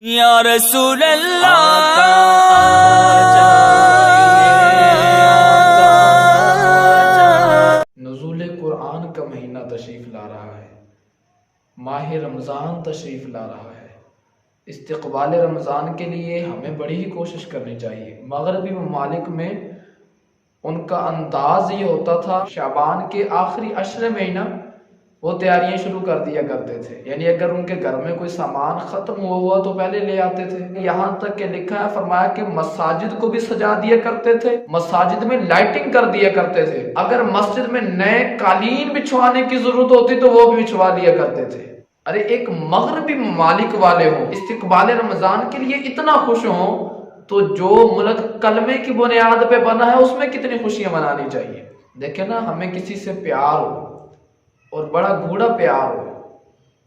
یا رسول اللہ نزول قرآن کا مہینہ تشریف لا رہا ہے، ماہ رمضان تشریف لا رہا ہے۔ استقبال رمضان کے لیے ہمیں بڑی ہی کوشش کرنی چاہیے۔ مغربی ممالک میں ان کا انداز یہ ہوتا تھا، شعبان کے آخری عشرے میں نا وہ تیاریاں شروع کر دیا کرتے تھے، یعنی اگر ان کے گھر میں کوئی سامان ختم ہوا تو پہلے لے آتے تھے۔ یہاں تک کہ لکھا ہے، فرمایا کہ مساجد کو بھی سجا دیا کرتے تھے، مساجد میں لائٹنگ کر دیا کرتے تھے، اگر مسجد میں نئے قالین بچھوانے کی ضرورت ہوتی تو وہ بھی بچھوا دیا کرتے تھے۔ ارے ایک مغربی ممالک والے ہوں استقبال رمضان کے لیے اتنا خوش ہوں، تو جو ملک کلمے کی بنیاد پہ بنا ہے اس میں کتنی خوشیاں منانی چاہیے۔ دیکھیں نا، ہمیں کسی سے پیار ہو اور بڑا گوڑا پیار ہو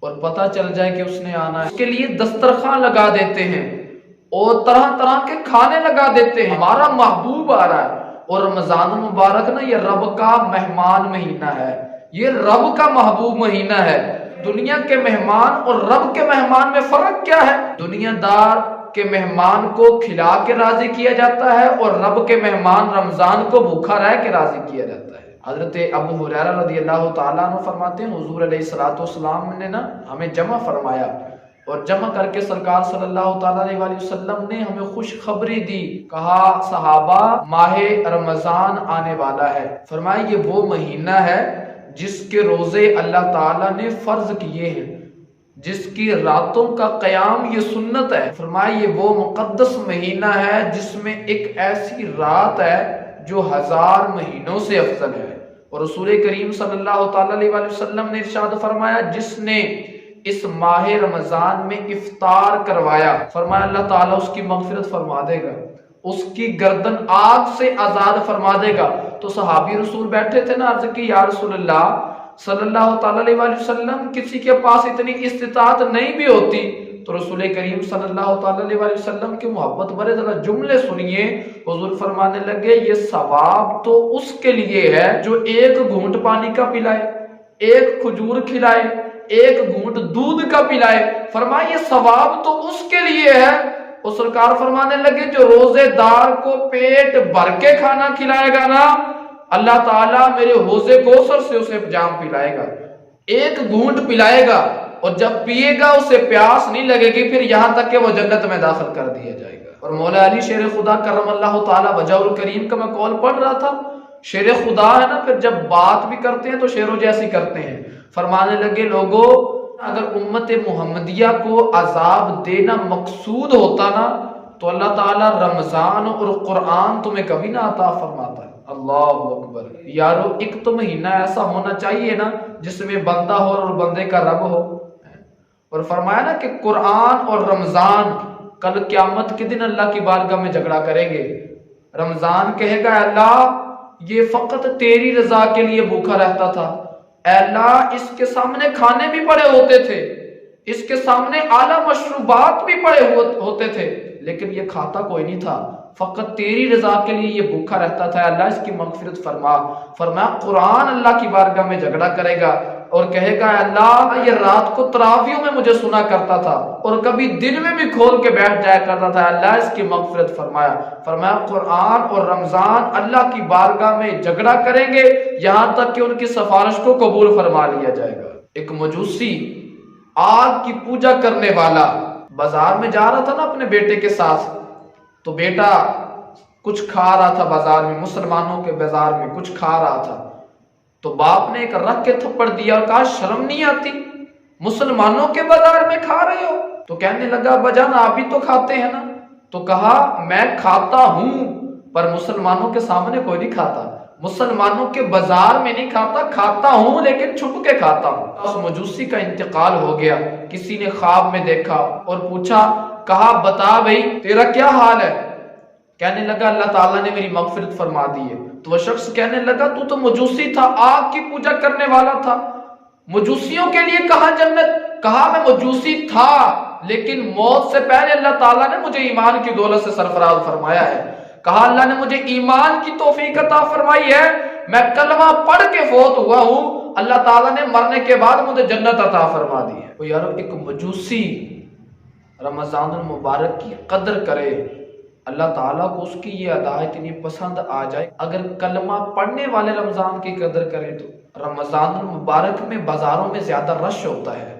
اور پتہ چل جائے کہ اس نے آنا ہے، اس کے لیے دسترخوان لگا دیتے ہیں اور طرح طرح کے کھانے لگا دیتے ہیں، ہمارا محبوب آ رہا ہے۔ اور رمضان مبارک نا یہ رب کا مہمان مہینہ ہے، یہ رب کا محبوب مہینہ ہے۔ دنیا کے مہمان اور رب کے مہمان میں فرق کیا ہے؟ دنیا دار کے مہمان کو کھلا کے راضی کیا جاتا ہے اور رب کے مہمان رمضان کو بھوکا رہ کے راضی کیا جاتا ہے۔ حضرت ابو ہریرہ رضی اللہ تعالیٰ عنہ فرماتے ہیں، حضور علیہ السلام نے نا ہمیں جمع فرمایا اور جمع کر کے سرکار صلی اللہ تعالیٰ علیہ وسلم نے ہمیں خوشخبری دی۔ کہا صحابہ، ماہ رمضان آنے والا ہے، فرمایا یہ وہ مہینہ ہے جس کے روزے اللہ تعالیٰ نے فرض کیے ہیں، جس کی راتوں کا قیام یہ سنت ہے۔ فرمایا یہ وہ مقدس مہینہ ہے جس میں ایک ایسی رات ہے جو 1000 مہینوں سے افضل ہے۔ اور رسول کریم صلی اللہ تعالیٰ علیہ وسلم نے ارشاد فرمایا، جس نے اس ماہ رمضان میں افطار کروایا، فرمایا اللہ تعالیٰ اس کی مغفرت فرما دے گا، اس کی گردن آگ سے آزاد فرما دے گا۔ تو صحابی رسول بیٹھے تھے نا، عرض کی یا رسول اللہ صلی اللہ تعالیٰ علیہ وسلم، کسی کے پاس اتنی استطاعت نہیں بھی ہوتی تو رسول کریم صلی اللہ تعالیٰ علیہ وسلم کی محبت بھرے ذرا جملے سنیے۔ حضور فرمانے لگے، یہ ثواب تو اس کے لیے ہے جو ایک گھونٹ پانی کا پلائے، ایک کھجور کھلائے، ایک گھونٹ دودھ کا پلائے۔ فرمایا یہ ثواب تو اس کے لیے ہے۔ اور سرکار فرمانے لگے، جو روزے دار کو پیٹ بھر کے کھانا کھلائے گا نا، اللہ تعالیٰ میرے حوض کوثر سے اسے جام پلائے گا، ایک گھونٹ پلائے گا، اور جب پیے گا اسے پیاس نہیں لگے گی، پھر یہاں تک کہ وہ جنت میں داخل کر دیا جائے گا۔ اور مولا علی شیر خدا کرم اللہ تعالیٰ وجہ الکریم کا میں قول پڑھ رہا تھا، شیر خدا ہے نا، پھر جب بات بھی کرتے ہیں تو شیروں جیسی کرتے ہیں۔ فرمانے لگے، لوگو اگر امت محمدیہ کو عذاب دینا مقصود ہوتا نا تو اللہ تعالیٰ رمضان اور قرآن تمہیں کبھی نہ عطا فرماتا ہے۔ اللہ اکبر یارو، ایک تو مہینہ ایسا ہونا چاہیے نا جس میں بندہ ہو اور بندے کا رب ہو۔ اور فرمایا نا کہ قرآن اور رمضان کل قیامت کے دن اللہ کی بارگاہ میں جھگڑا کریں گے۔ رمضان کہے گا، اللہ یہ فقط تیری رضا کے لیے بھوکا رہتا تھا، اے اللہ اس کے سامنے کھانے بھی پڑے ہوتے تھے، اس کے سامنے اعلیٰ مشروبات بھی پڑے ہوتے تھے، لیکن یہ کھاتا کوئی نہیں تھا، فقط تیری رضا کے لیے یہ بھوکا رہتا تھا، اللہ اس کی مغفرت فرما۔ فرمایا قرآن اللہ کی بارگاہ میں جھگڑا کرے گا اور کہے گا، اللہ یہ رات کو تراویحوں میں مجھے سنا کرتا تھا اور کبھی دن میں بھی کھول کے بیٹھ جایا کرتا تھا، اللہ اس کی مغفرت فرمایا۔ فرمایا قرآن اور رمضان اللہ کی بارگاہ میں جھگڑا کریں گے یہاں تک کہ ان کی سفارش کو قبول فرما لیا جائے گا۔ ایک مجوسی آگ کی پوجا کرنے والا بازار میں جا رہا تھا نا اپنے بیٹے کے ساتھ، تو بیٹا کچھ کھا رہا تھا بازار میں، مسلمانوں کے بازار میں کچھ کھا رہا تھا، تو باپ نے ایک رکھ کے تھپڑ دیا اور کہا، شرم نہیں آتی، مسلمانوں کے بازار میں کھا رہے ہو؟ تو کہنے لگا، ابا جان آپ بھی تو کھاتے ہیں نا؟ تو کہا، میں کھاتا ہوں پر مسلمانوں کے سامنے کوئی نہیں کھاتا، مسلمانوں کے بازار میں نہیں کھاتا، کھاتا ہوں لیکن چھپ کے کھاتا ہوں۔ اس مجوسی کا انتقال ہو گیا، کسی نے خواب میں دیکھا اور پوچھا، کہا بتا بھئی تیرا کیا حال ہے؟ کہنے لگا، اللہ تعالیٰ نے میری مغفرت فرما دی ہے۔ تو وہ شخص کہنے لگا، تو تو مجوسی تھا، آگ کی پوجا کرنے والا تھا، مجوسیوں کے لیے کہاں جنت؟ کہا میں مجوسی تھا لیکن موت سے پہلے اللہ تعالیٰ نے مجھے ایمان کی دولت سے سرفراز فرمایا ہے۔ کہا اللہ نے مجھے ایمان کی توفیق عطا فرمائی ہے، میں کلمہ پڑھ کے فوت ہوا ہوں، اللہ تعالیٰ نے مرنے کے بعد مجھے جنت عطا فرما دی ہے۔ وہ یارو ایک مجوسی رمضان المبارک کی قدر کرے، اللہ تعالیٰ کو اس کی یہ ادا اتنی پسند آ جائے۔ اگر کلمہ پڑھنے والے رمضان کی قدر کریں تو رمضان المبارک میں بازاروں میں زیادہ رش ہوتا ہے۔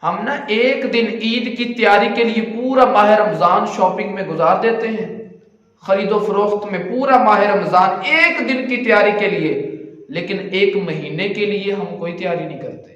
ہم نا ایک دن عید کی تیاری کے لیے پورا ماہ رمضان شاپنگ میں گزار دیتے ہیں، خرید و فروخت میں پورا ماہ رمضان ایک دن کی تیاری کے لیے، لیکن ایک مہینے کے لیے ہم کوئی تیاری نہیں کرتے۔